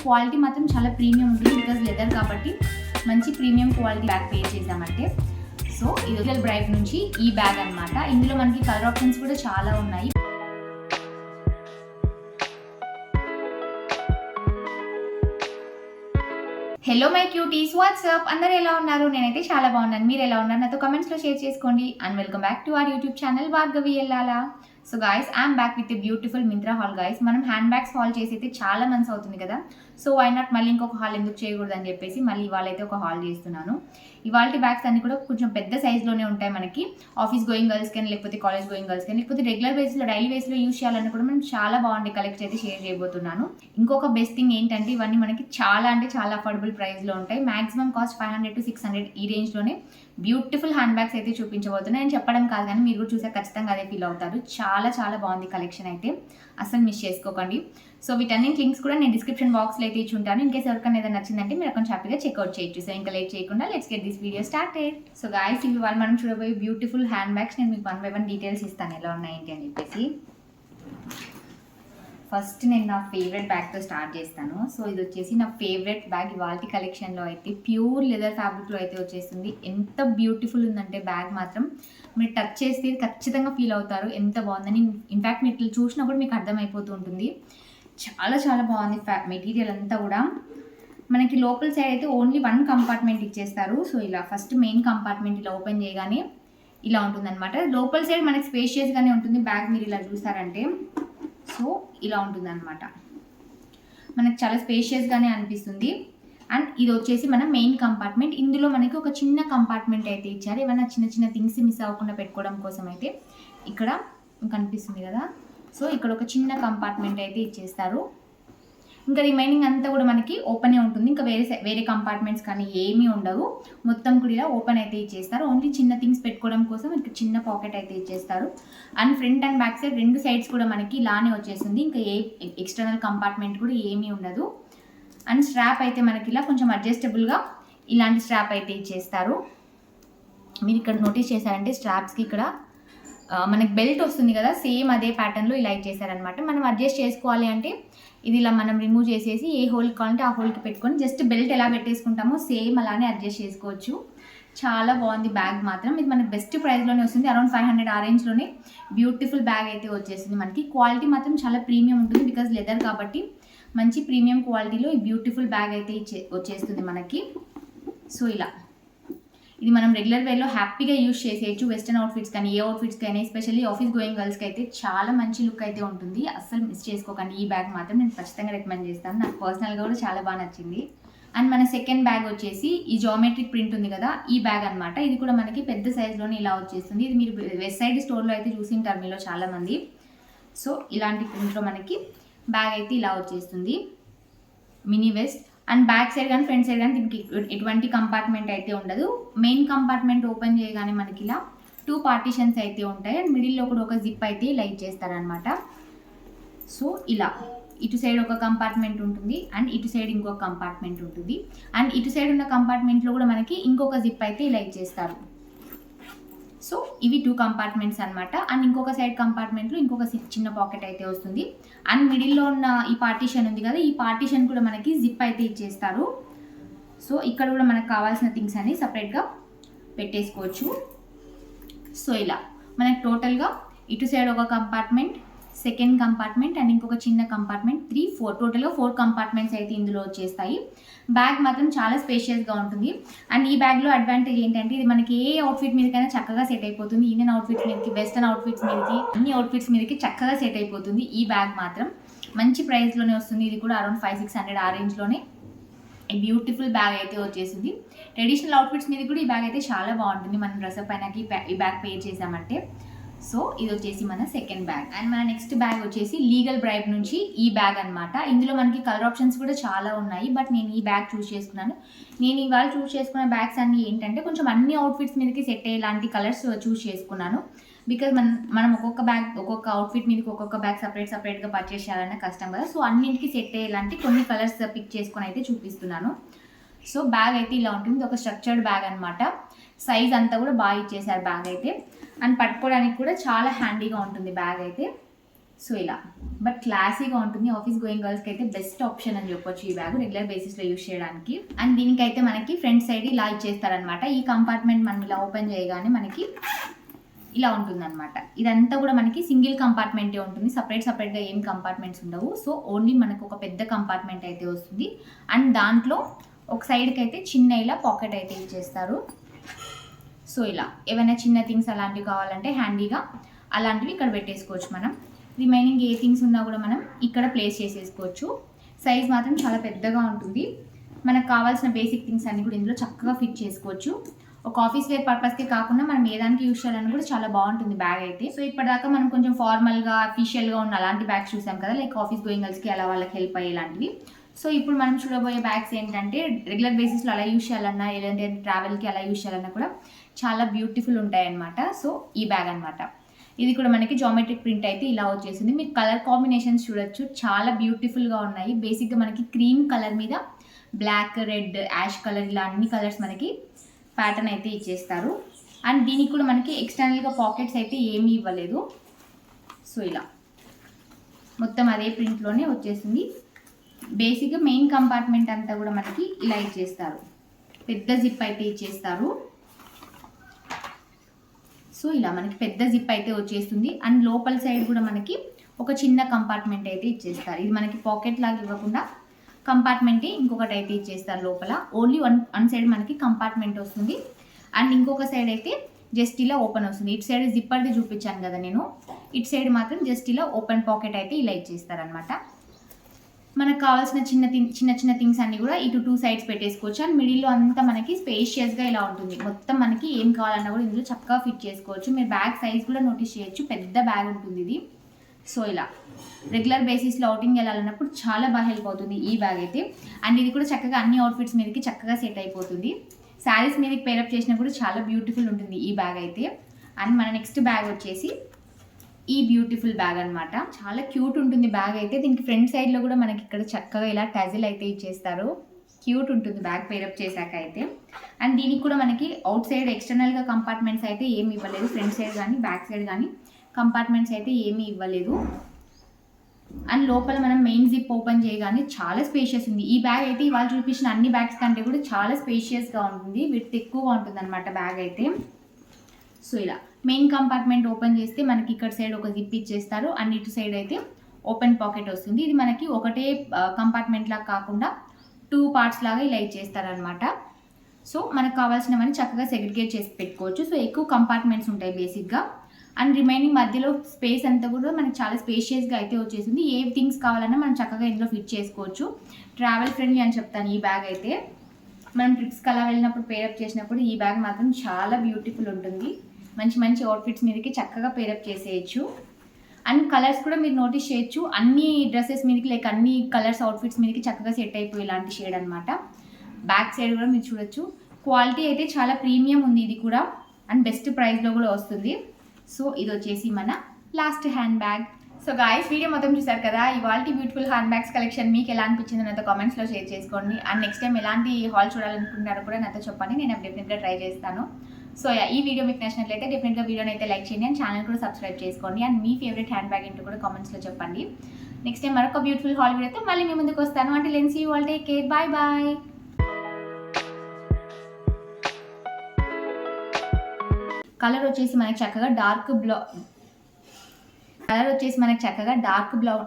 Quality మాత్రం చాలా premium ఉంటుంది బికాజ్ లెదర్ కాబట్టి మంచి ప్రీమియం క్వాలిటీ బ్యాగ్ పే చేసామంటే. సో ఇది లీగల్ బ్రైడ్ నుంచి ఈ బ్యాగ్ అనమాట. ఇందులో మనకి కలర్ ఆప్షన్స్ కూడా చాలా ఉన్నాయి. హలో మై క్యూటీస్, వాట్సాప్, అందరూ ఎలా ఉన్నారు? నేనైతే చాలా బాగున్నాను. మీరు ఎలా ఉన్నారు? నాతో కమెంట్స్లో షేర్ చేసుకోండి. And welcome back to our YouTube channel Bhargavi Ellala. So guys, I'm back with a beautiful Myntra haul. Guys, మనం హ్యాండ్ బ్యాగ్స్ హాల్ చేసి అయితే చాలా మంత్స్ అవుతుంది కదా. సో వై నాట్ మళ్ళీ ఇంకొక హాల్ ఎందుకు చేయకూడదు అని చెప్పేసి మళ్ళీ ఇవాళ అయితే ఒక హాల్ చేస్తున్నాను. ఇవాళ బ్యాగ్స్ అన్ని కూడా కొంచెం పెద్ద సైజ్లోనే ఉంటాయి మనకి. ఆఫీస్ గోయింగ్ గర్ల్స్ కానీ, లేకపోతే కాలేజ్ గోయింగ్ గర్ల్స్ కానీ, లేకపోతే రెగ్యులర్ బేస్లో డైలీ బేస్లో యూస్ చేయాలని కూడా మనం చాలా బాగుండే కలెక్ట్స్ అయితే షేర్ చేయబోతున్నాను. ఇంకొక బెస్ట్ థింగ్ ఏంటంటే ఇవన్నీ మనకి చాలా అంటే చాలా అఫోర్డబుల్ ప్రైస్లో ఉంటాయి. మాక్సిమం కాస్ట్ 500 to 600 ఈ రేంజ్లోనే బ్యూటిఫుల్ హ్యాండ్ బ్యాగ్స్ అయితే చూపించబోతున్నాయి. నేను చెప్పడం కాదు కానీ మీరు కూడా చూసే ఖచ్చితంగా అదే ఫీల్ అవుతారు. చాలా చాలా బాగుంది కలెక్షన్ అయితే, అసలు మిస్ చేసుకోకండి. సో వీటన్నింటి లింక్స్ కూడా నేను డిస్క్రిప్షన్ బాక్స్లో అయితే ఇచ్చి ఉంటాను. ఇన్కేస్ ఎవరికైనా ఏదైనా నచ్చిందంటే మీరు కొంచెం హ్యాపీగా చెక్అవుట్ చేయొచ్చు. సో ఇంకా లేట్ చేయకుండా let's get this video started. So guys, ఇవి వాళ్ళు మనం చూడబోయే బ్యూటిఫుల్ హ్యాండ్ బ్యాగ్స్ నేను మీకు 1 by 1 డీటెయిల్స్ ఇస్తాను ఎలా ఉన్నాయంటే అని చెప్పేసి. ఫస్ట్ నేను నా ఫేవరెట్ బ్యాగ్తో స్టార్ట్ చేస్తాను. సో ఇది వచ్చేసి నా ఫేవరెట్ బ్యాగ్. ఇవాళ కలెక్షన్లో అయితే ప్యూర్ లెదర్ ఫ్యాబ్రిక్లో అయితే వచ్చేస్తుంది. ఎంత బ్యూటిఫుల్ ఉందంటే బ్యాగ్ మాత్రం మీరు టచ్ చేస్తే ఖచ్చితంగా ఫీల్ అవుతారు ఎంత బాగుందని. ఇన్ఫ్యాక్ట్ మీరు ఇట్లా చూసినా కూడా మీకు అర్థమైపోతూ ఉంటుంది. చాలా చాలా బాగుంది మెటీరియల్ అంతా కూడా. మనకి లోపల సైడ్ అయితే ఓన్లీ 1 కంపార్ట్మెంట్ ఇచ్చేస్తారు. సో ఇలా ఫస్ట్ మెయిన్ కంపార్ట్మెంట్ ఇలా ఓపెన్ చేయగానే ఇలా ఉంటుందన్నమాట. లోపల సైడ్ మనకి స్పేషియస్గానే ఉంటుంది బ్యాగ్. మీరు ఇలా చూసారంటే సో ఇలా ఉంటుంది అనమాట. మనకు చాలా స్పేషియస్గానే అనిపిస్తుంది. అండ్ ఇది వచ్చేసి మన మెయిన్ కంపార్ట్మెంట్. ఇందులో మనకి ఒక చిన్న కంపార్ట్మెంట్ అయితే ఇచ్చారు. ఏమైనా చిన్న చిన్న థింగ్స్ మిస్ అవ్వకుండా పెట్టుకోవడం కోసం అయితే ఇక్కడ కనిపిస్తుంది కదా. సో ఇక్కడ ఒక చిన్న కంపార్ట్మెంట్ అయితే ఇచ్చేస్తారు. ఇంకా రిమైనింగ్ అంతా కూడా మనకి ఓపెనే ఉంటుంది. ఇంకా వేరే కంపార్ట్మెంట్స్ కానీ ఏమీ ఉండవు. మొత్తం కూడా ఇలా ఓపెన్ అయితే ఇచ్చేస్తారు. ఓన్లీ చిన్న థింగ్స్ పెట్టుకోవడం కోసం ఇక్కడ చిన్న పాకెట్ అయితే ఇచ్చేస్తారు. And front and back side 2 sides కూడా మనకి ఇలానే వచ్చేస్తుంది. ఇంకా ఏ ఎక్స్టర్నల్ కంపార్ట్మెంట్ కూడా ఏమీ ఉండదు. అండ్ స్ట్రాప్ అయితే మనకి ఇలా కొంచెం అడ్జస్టబుల్గా ఇలాంటి స్ట్రాప్ అయితే ఇచ్చేస్తారు. మీరు ఇక్కడ నోటీస్ చేశారంటే స్ట్రాప్స్కి ఇక్కడ మనకి బెల్ట్ వస్తుంది కదా, సేమ్ అదే ప్యాటర్న్లో ఇలా ఇచ్చేసారనమాట. మనం అడ్జస్ట్ చేసుకోవాలి అంటే ఇది ఇలా మనం రిమూవ్ చేసేసి ఏ హోల్కి కావాలంటే ఆ హోల్కి పెట్టుకొని జస్ట్ బెల్ట్ ఎలా పెట్టేసుకుంటామో సేమ్ అలానే అడ్జస్ట్ చేసుకోవచ్చు. చాలా బాగుంది బ్యాగ్ మాత్రం. ఇది మనకి బెస్ట్ ప్రైస్లోనే వస్తుంది. అరౌండ్ 500 ఆ రేంజ్లోనే బ్యూటిఫుల్ బ్యాగ్ అయితే వచ్చేసింది మనకి. క్వాలిటీ మాత్రం చాలా ప్రీమియం ఉంటుంది బికాజ్ లెదర్ కాబట్టి మంచి ప్రీమియం క్వాలిటీలో ఈ బ్యూటిఫుల్ బ్యాగ్ అయితే వచ్చేస్తుంది మనకి. సో ఇలా ఇది మనం రెగ్యులర్ వేలో హ్యాపీగా యూజ్ చేసేయచ్చు. వెస్టర్న్ అవుట్ఫిట్స్ కానీ ఏ అవుట్ఫిట్స్ కానీ, ఎస్పెషల్లీ ఆఫీస్ గోయింగ్ గర్ల్స్కి అయితే చాలా మంచి లుక్ అయితే ఉంటుంది. అస్సలు మిస్ చేసుకోకండి. ఈ బ్యాగ్ మాత్రం నేను ఖచ్చితంగా రికమెండ్ చేస్తాను. నాకు పర్సనల్గా కూడా చాలా బాగా నచ్చింది. అండ్ మన సెకండ్ బ్యాగ్ వచ్చేసి ఈ జామెట్రిక్ ప్రింట్ ఉంది కదా, ఈ బ్యాగ్ అనమాట. ఇది కూడా మనకి పెద్ద సైజ్లోనే ఇలా వచ్చేస్తుంది. ఇది మీరు వెస్ట్ సైడ్ స్టోర్లో అయితే చూసింటారు మీలో చాలామంది. సో ఇలాంటి ప్రింట్లో మనకి బ్యాగ్ అయితే ఇలా వచ్చేస్తుంది, mini west. And back side కానీ ఫ్రంట్ సైడ్ కానీ దీనికి ఎటువంటి కంపార్ట్మెంట్ అయితే ఉండదు. మెయిన్ కంపార్ట్మెంట్ ఓపెన్ చేయగానే మనకి ఇలా 2 పార్టీషన్స్ అయితే ఉంటాయి. అండ్ మిడిల్లో కూడా ఒక జిప్ అయితే ఇలా ఇచ్చేస్తారనమాట. సో ఇలా ఇటు సైడ్ ఒక కంపార్ట్మెంట్ ఉంటుంది అండ్ ఇటు సైడ్ ఇంకొక కంపార్ట్మెంట్ ఉంటుంది. అండ్ ఇటు సైడ్ ఉన్న కంపార్ట్మెంట్లో కూడా మనకి ఇంకొక జిప్ అయితే ఇలా ఇచ్చేస్తారు. సో ఇవి 2 కంపార్ట్మెంట్స్ అనమాట. అండ్ ఇంకొక సైడ్ కంపార్ట్మెంట్లో ఇంకొక చిన్న పాకెట్ అయితే వస్తుంది. అండ్ మిడిల్లో ఉన్న ఈ పార్టీషన్ ఉంది కదా, ఈ పార్టీషన్ కూడా మనకి జిప్ అయితే ఇచ్చేస్తారు. సో ఇక్కడ కూడా మనకు కావాల్సిన థింగ్స్ అన్ని సపరేట్గా పెట్టేసుకోవచ్చు. సో ఇలా మనకి టోటల్గా ఇటు సైడ్ ఒక కంపార్ట్మెంట్, సెకండ్ కంపార్ట్మెంట్ అండ్ ఇంకొక చిన్న కంపార్ట్మెంట్, 3, 4 టోటల్గా 4 కంపార్ట్మెంట్స్ అయితే ఇందులో వచ్చేస్తాయి. బ్యాగ్ మాత్రం చాలా స్పేషియస్గా ఉంటుంది. అండ్ ఈ బ్యాగ్లో అడ్వాంటేజ్ ఏంటంటే ఇది మనకి ఏ అవుట్ఫిట్ మీదకైనా చక్కగా సెట్ అయిపోతుంది. ఇండియన్ అవుట్ఫిట్స్ మీదకి, వెస్టర్న్ అవుట్ఫిట్స్ మీదకి, అన్ని అవుట్ఫిట్స్ మీదకి చక్కగా సెట్ అయిపోతుంది. ఈ బ్యాగ్ మాత్రం మంచి ప్రైస్లోనే వస్తుంది. ఇది కూడా అరౌండ్ 500-600 ఆ రేంజ్లోనే ఈ బ్యూటిఫుల్ బ్యాగ్ అయితే వచ్చేసింది. ట్రెడిషనల్ అవుట్ఫిట్స్ మీద కూడా ఈ బ్యాగ్ అయితే చాలా బాగుంటుంది. మనం డ్రెస్అప్ పైనకి ఈ బ్యాగ్ పేర్ చేసామంటే. సో ఇది వచ్చేసి మన సెకండ్ బ్యాగ్. అండ్ మన నెక్స్ట్ బ్యాగ్ వచ్చేసి లీగల్ బ్రైడ్ నుంచి ఈ బ్యాగ్ అనమాట. ఇందులో మనకి కలర్ ఆప్షన్స్ కూడా చాలా ఉన్నాయి. బట్ నేను ఈ బ్యాగ్ చూస్ చేసుకున్నాను. నేను ఇవాళ చూస్ చేసుకున్న బ్యాగ్స్ అన్ని ఏంటంటే కొంచెం అన్ని అవుట్ఫిట్స్ మీదకి సెట్ అయ్యేలాంటి కలర్స్ చూస్ చేసుకున్నాను. బికాజ్ మనం ఒక్కొక్క అవుట్ఫిట్ మీదకి ఒక్కొక్క బ్యాగ్ సపరేట్గా పర్చేస్ చేయాలన్న కష్టం కదా. సో అన్నింటికి సెట్ అయ్యేలాంటి కొన్ని కలర్స్ పిక్ చేసుకొని అయితే చూపిస్తున్నాను. సో బ్యాగ్ అయితే ఇలా ఉంటుంది. ఒక స్ట్రక్చర్డ్ బ్యాగ్ అనమాట. సైజ్ అంతా కూడా బాగా ఇచ్చేసారు బ్యాగ్ అయితే. అండ్ పట్టుకోవడానికి కూడా చాలా హ్యాండీగా ఉంటుంది బ్యాగ్ అయితే. సో ఇలా బట్ క్లాసీగా ఉంటుంది. ఆఫీస్ గోయింగ్ గర్ల్స్కి అయితే బెస్ట్ ఆప్షన్ అని చెప్పొచ్చు ఈ బ్యాగ్, రెగ్యులర్ బేసిస్లో యూస్ చేయడానికి. అండ్ దీనికైతే మనకి ఫ్రంట్ సైడ్ ఇలా ఇచ్చేస్తారనమాట. ఈ కంపార్ట్మెంట్ మనం ఇలా ఓపెన్ చేయగానే మనకి ఇలా ఉంటుందన్నమాట. ఇదంతా కూడా మనకి సింగిల్ కంపార్ట్మెంటే ఉంటుంది, సపరేట్గా ఏం కంపార్ట్మెంట్స్ ఉండవు. సో ఓన్లీ మనకు ఒక పెద్ద కంపార్ట్మెంట్ అయితే వస్తుంది. అండ్ దాంట్లో ఒక సైడ్కి అయితే చిన్న ఇలా పాకెట్ అయితే ఇచ్చేస్తారు. సో ఇలా ఏమైనా చిన్న థింగ్స్ అలాంటివి కావాలంటే హ్యాండీగా అలాంటివి ఇక్కడ పెట్టేసుకోవచ్చు. మనం రిమైనింగ్ ఏ థింగ్స్ ఉన్నా కూడా మనం ఇక్కడ ప్లేస్ చేసేసుకోవచ్చు. సైజ్ మాత్రం చాలా పెద్దగా ఉంటుంది. మనకు కావాల్సిన బేసిక్ థింగ్స్ అన్ని కూడా ఇందులో చక్కగా ఫిట్ చేసుకోవచ్చు. ఒక ఆఫీస్ వేర్ పర్పస్కి కాకుండా మనం ఏ దానికి యూస్ చేయాలని కూడా చాలా బాగుంటుంది బ్యాగ్ అయితే. సో ఇప్పటిదాకా మనం కొంచెం ఫార్మల్గా అఫీషియల్గా ఉన్న అలాంటి బ్యాగ్స్ చూసాం కదా, లైక్ ఆఫీస్ గోయింగ్ గర్ల్స్కి అలా వాళ్ళకి హెల్ప్ అయ్యేలాంటివి. సో ఇప్పుడు మనం చూడబోయే బ్యాగ్స్ ఏంటంటే రెగ్యులర్ బేసిస్లో అలా యూస్ చేయాలన్నా, లేదంటే ట్రావెల్కి అలా యూస్ చేయాలన్నా కూడా చాలా బ్యూటిఫుల్ ఉంటాయి అన్నమాట. సో ఈ బ్యాగ్ అనమాట. ఇది కూడా మనకి జామెట్రిక్ ప్రింట్ అయితే ఇలా వచ్చేసింది. మీరు కలర్ కాంబినేషన్స్ చూడొచ్చు, చాలా బ్యూటిఫుల్గా ఉన్నాయి. బేసిక్గా మనకి క్రీమ్ కలర్ మీద బ్లాక్, రెడ్, యాష్ కలర్ ఇలా అన్ని కలర్స్ మనకి ప్యాటర్న్ అయితే ఇచ్చేస్తారు. అండ్ దీనికి కూడా మనకి ఎక్స్టర్నల్గా పాకెట్స్ అయితే ఏమీ ఇవ్వలేదు. సో ఇలా మొత్తం అదే ప్రింట్లోనే వచ్చేసింది. బేసిక్గా మెయిన్ కంపార్ట్మెంట్ అంతా కూడా మనకి ఇలా ఇచ్చేస్తారు, పెద్ద జిప్ అయితే ఇచ్చేస్తారు. సో ఇలా మనకి పెద్ద జిప్ అయితే వచ్చేస్తుంది. అండ్ లోపల సైడ్ కూడా మనకి ఒక చిన్న కంపార్ట్మెంట్ అయితే ఇచ్చేస్తారు. ఇది మనకి పాకెట్ లాగా ఇవ్వకుండా కంపార్ట్మెంటే ఇంకొకటి అయితే ఇచ్చేస్తారు లోపల. ఓన్లీ వన్ సైడ్ మనకి కంపార్ట్మెంట్ వస్తుంది. అండ్ ఇంకొక సైడ్ అయితే జస్ట్ ఇలా ఓపెన్ వస్తుంది. ఇటు సైడ్ జిప్పర్ది చూపించాను కదా నేను, ఇటు సైడ్ మాత్రం జస్ట్ ఇలా ఓపెన్ పాకెట్ అయితే ఇలా ఇచ్చేస్తారనమాట. మనకు కావాల్సిన చిన్న థింగ్స్ అన్ని కూడా ఇటు 2 సైడ్స్ పెట్టేసుకోవచ్చు. అండ్ మిడిల్లో అంతా మనకి స్పేషియస్గా ఇలా ఉంటుంది. మొత్తం మనకి ఏం కావాలన్నా కూడా ఇందులో చక్కగా ఫిట్ చేసుకోవచ్చు. మీరు బ్యాగ్ సైజ్ కూడా నోటీస్ చేయొచ్చు, పెద్ద బ్యాగ్ ఉంటుంది ఇది. సో ఇలా రెగ్యులర్ బేసిస్లో అవుటింగ్ వెళ్ళాలన్నప్పుడు చాలా బాగా హెల్ప్ అవుతుంది ఈ బ్యాగ్ అయితే. అండ్ ఇది కూడా చక్కగా అన్ని అవుట్ఫిట్స్ మీదకి చక్కగా సెట్ అయిపోతుంది. శారీస్ మీదకి పేరప్ చేసినా కూడా చాలా బ్యూటిఫుల్ ఉంటుంది ఈ బ్యాగ్ అయితే. అండ్ మన నెక్స్ట్ బ్యాగ్ వచ్చేసి ఈ బ్యూటిఫుల్ బ్యాగ్ అనమాట. చాలా క్యూట్ ఉంటుంది బ్యాగ్ అయితే. దీనికి ఫ్రంట్ సైడ్లో కూడా మనకి ఇక్కడ చక్కగా ఇలా టజిల్ అయితే ఇచ్చేస్తారు. క్యూట్ ఉంటుంది బ్యాగ్ పేరప్ చేశాక అయితే. అండ్ దీనికి కూడా మనకి అవుట్ సైడ్ ఎక్స్టర్నల్గా కంపార్ట్మెంట్స్ అయితే ఏమి ఇవ్వలేదు. ఫ్రంట్ సైడ్ కానీ బ్యాక్ సైడ్ కానీ కంపార్ట్మెంట్స్ అయితే ఏమీ ఇవ్వలేదు. అండ్ లోపల మనం మెయిన్ జిప్ ఓపెన్ చేయగానే చాలా స్పేషియస్ ఉంది. ఈ బ్యాగ్ అయితే ఇవాళ చూపించిన అన్ని బ్యాగ్స్ కంటే కూడా చాలా స్పేషియస్గా ఉంటుంది, విత్ ఎక్కువగా ఉంటుంది అనమాట బ్యాగ్ అయితే. సో ఇలా మెయిన్ కంపార్ట్మెంట్ ఓపెన్ చేస్తే మనకి ఇక్కడ సైడ్ ఒక జిప్ ఇచ్చేస్తారు. అండ్ ఇటు సైడ్ అయితే ఓపెన్ పాకెట్ వస్తుంది. ఇది మనకి ఒకటే కంపార్ట్మెంట్ లాగా కాకుండా 2 పార్ట్స్ లాగా ఇలా ఇచ్చేస్తారనమాట. సో మనకు కావాల్సినవన్నీ చక్కగా సెగ్రిగేట్ చేసి పెట్టుకోవచ్చు. సో ఎక్కువ కంపార్ట్మెంట్స్ ఉంటాయి బేసిక్గా. అండ్ రిమైనింగ్ మధ్యలో స్పేస్ అంతా కూడా మనకి చాలా స్పేషియస్గా అయితే వచ్చేసింది. ఏ థింగ్స్ కావాలన్నా మనం చక్కగా ఇందులో ఫిట్ చేసుకోవచ్చు. ట్రావెల్ ఫ్రెండ్లీ అని చెప్తాను ఈ బ్యాగ్ అయితే. మనం ట్రిప్స్కి అలా వెళ్ళినప్పుడు పేరప్ చేసినప్పుడు ఈ బ్యాగ్ మాత్రం చాలా బ్యూటిఫుల్ ఉంటుంది. మంచి అవుట్ఫిట్స్ మీదకి చక్కగా పేరప్ చేసేయచ్చు. అండ్ కలర్స్ కూడా మీరు నోటీస్ చేయొచ్చు, అన్ని డ్రెస్సెస్ మీదకి లైక్ అన్ని కలర్స్ అవుట్ఫిట్స్ మీదకి చక్కగా సెట్ అయిపోయి ఇలాంటి షేడ్ అనమాట. బ్యాక్ సైడ్ కూడా మీరు చూడొచ్చు. క్వాలిటీ అయితే చాలా ప్రీమియం ఉంది ఇది కూడా. అండ్ బెస్ట్ ప్రైస్లో కూడా వస్తుంది. సో ఇది వచ్చేసి మన last hand bag. So guys, video మొత్తం చూసారు కదా. ఇవాళ బ్యూటిఫుల్ హ్యాండ్ బ్యాగ్స్ కలెక్షన్ మీకు ఎలా అనిపించిందో నాతో కామెంట్స్లో షేర్ చేసుకోండి. అండ్ నెక్స్ట్ టైం ఎలాంటి హాల్ చూడాలనుకుంటున్నారో కూడా నాతో చెప్పండి, నేను డెఫినెట్గా ట్రై చేస్తాను. సో ఈ వీడియో మీకు నచ్చినట్లయితే డెఫినెట్గా వీడియోని అయితే లైక్ చేయండి. అండ్ ఛానల్ కూడా సబ్స్క్రైబ్ చేసుకోండి. అండ్ మీ ఫేవరెట్ హ్యాండ్ బ్యాగ్ ఏంటో కూడా కామెంట్స్లో చెప్పండి. నెక్స్ట్ టైం మరొక బ్యూటిఫుల్ హాల్ వీడియోతో మళ్ళీ మీ ముందుకు వస్తాను. అంటే లెన్స్ you all take care, bye bye. Colour వచ్చేసి మనకి చక్కగా డార్క్ బ్లౌ